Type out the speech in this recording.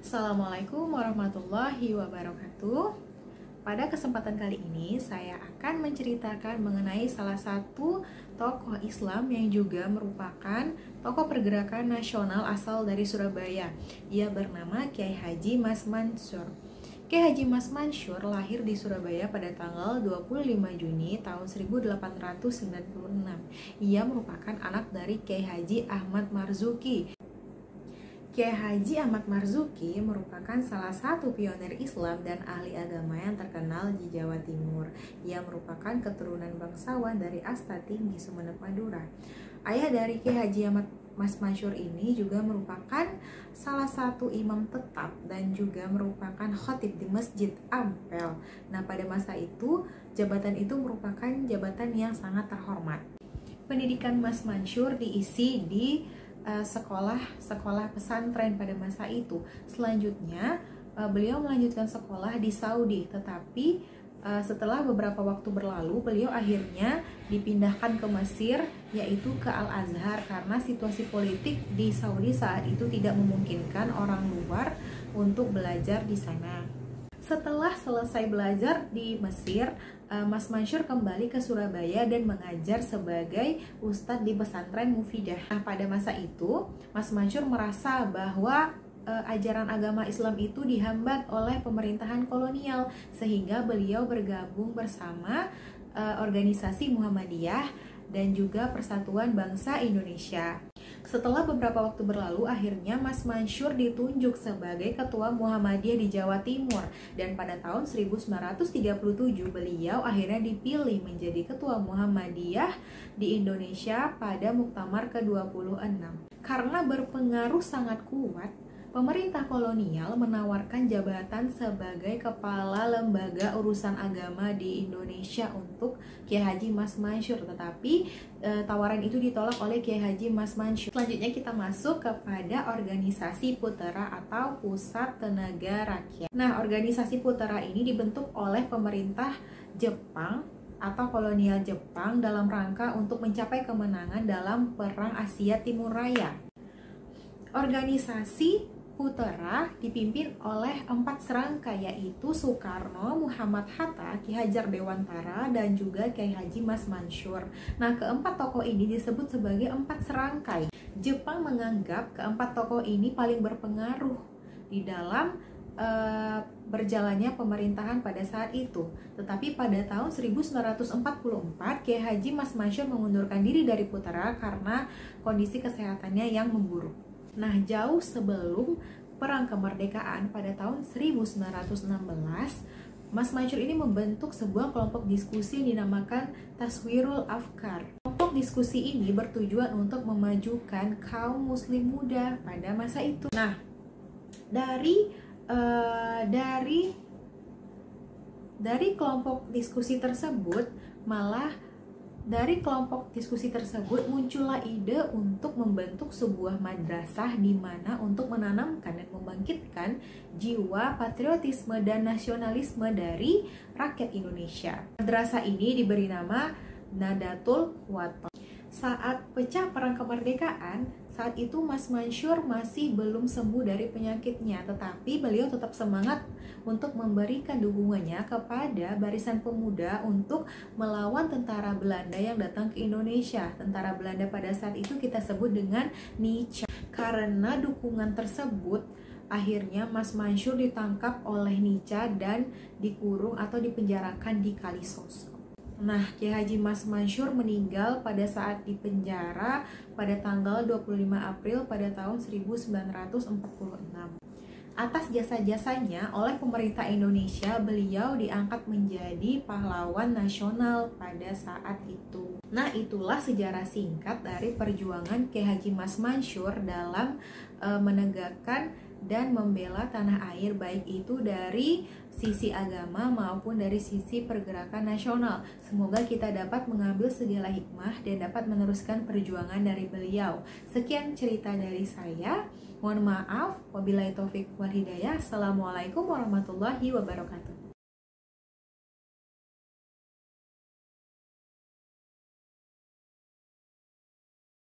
Assalamualaikum warahmatullahi wabarakatuh. Pada kesempatan kali ini saya akan menceritakan mengenai salah satu tokoh Islam yang juga merupakan tokoh pergerakan nasional asal dari Surabaya. Ia bernama Kiai Haji Mas Mansur. Kiai Haji Mas Mansur lahir di Surabaya pada tanggal 25 Juni tahun 1896. Ia merupakan anak dari Kiai Haji Ahmad Marzuki. Kiai Haji Ahmad Marzuki merupakan salah satu pionir Islam dan ahli agama yang terkenal di Jawa Timur. Ia merupakan keturunan bangsawan dari Asta Tinggi, Sumeneb, Madura. Ayah dari Kiai Haji Ahmad Mas Mansur ini juga merupakan salah satu imam tetap dan juga merupakan khatib di Masjid Ampel. Nah, pada masa itu, jabatan itu merupakan jabatan yang sangat terhormat. Pendidikan Mas Mansur diisi di sekolah pesantren pada masa itu. Selanjutnya beliau melanjutkan sekolah di Saudi, tetapi setelah beberapa waktu berlalu beliau akhirnya dipindahkan ke Mesir, yaitu ke Al-Azhar, karena situasi politik di Saudi saat itu tidak memungkinkan orang luar untuk belajar di sana. Setelah selesai belajar di Mesir, Mas Mansur kembali ke Surabaya dan mengajar sebagai ustadz di pesantren Mufidah. Nah, pada masa itu, Mas Mansur merasa bahwa ajaran agama Islam itu dihambat oleh pemerintahan kolonial, sehingga beliau bergabung bersama organisasi Muhammadiyah dan juga Persatuan Bangsa Indonesia. Setelah beberapa waktu berlalu, akhirnya Mas Mansur ditunjuk sebagai Ketua Muhammadiyah di Jawa Timur, dan pada tahun 1937 beliau akhirnya dipilih menjadi Ketua Muhammadiyah di Indonesia pada Muktamar ke-26. Karena berpengaruh sangat kuat, pemerintah kolonial menawarkan jabatan sebagai Kepala Lembaga Urusan Agama di Indonesia untuk Kiai Haji Mas Mansur, tetapi tawaran itu ditolak oleh Kiai Haji Mas Mansur. Selanjutnya kita masuk kepada organisasi Putera atau Pusat Tenaga Rakyat. Nah, organisasi Putera ini dibentuk oleh pemerintah Jepang atau kolonial Jepang dalam rangka untuk mencapai kemenangan dalam Perang Asia Timur Raya. Organisasi Putera dipimpin oleh 4 serangkai, yaitu Soekarno, Muhammad Hatta, Ki Hajar Dewantara, dan juga Kiai Haji Mas Mansur. Nah, keempat tokoh ini disebut sebagai 4 serangkai. Jepang menganggap keempat tokoh ini paling berpengaruh di dalam berjalannya pemerintahan pada saat itu. Tetapi pada tahun 1944, Kiai Haji Mas Mansur mengundurkan diri dari Putera karena kondisi kesehatannya yang memburuk. Nah, jauh sebelum Perang Kemerdekaan pada tahun 1916, Mas Mansur ini membentuk sebuah kelompok diskusi yang dinamakan Taswirul Afkar. Kelompok diskusi ini bertujuan untuk memajukan kaum muslim muda pada masa itu. Nah, dari kelompok diskusi tersebut, dari kelompok diskusi tersebut muncullah ide untuk membentuk sebuah madrasah di mana untuk menanamkan dan membangkitkan jiwa patriotisme dan nasionalisme dari rakyat Indonesia. Madrasah ini diberi nama Nadatul Wathon. Saat pecah Perang Kemerdekaan, saat itu Mas Mansur masih belum sembuh dari penyakitnya, tetapi beliau tetap semangat untuk memberikan dukungannya kepada barisan pemuda untuk melawan tentara Belanda yang datang ke Indonesia. Tentara Belanda pada saat itu kita sebut dengan Nica. Karena dukungan tersebut, akhirnya Mas Mansur ditangkap oleh Nica dan dikurung atau dipenjarakan di Kalisoso. Nah, Kiai Haji Mas Mansur meninggal pada saat di penjara pada tanggal 25 April pada tahun 1946. Atas jasa-jasanya oleh pemerintah Indonesia, beliau diangkat menjadi pahlawan nasional pada saat itu. Nah, itulah sejarah singkat dari perjuangan Kiai Haji Mas Mansur dalam menegakkan dan membela tanah air, baik itu dari sisi agama maupun dari sisi pergerakan nasional. Semoga kita dapat mengambil segala hikmah dan dapat meneruskan perjuangan dari beliau. Sekian cerita dari saya. Mohon maaf, wabillahi taufik wal hidayah. Assalamualaikum warahmatullahi wabarakatuh.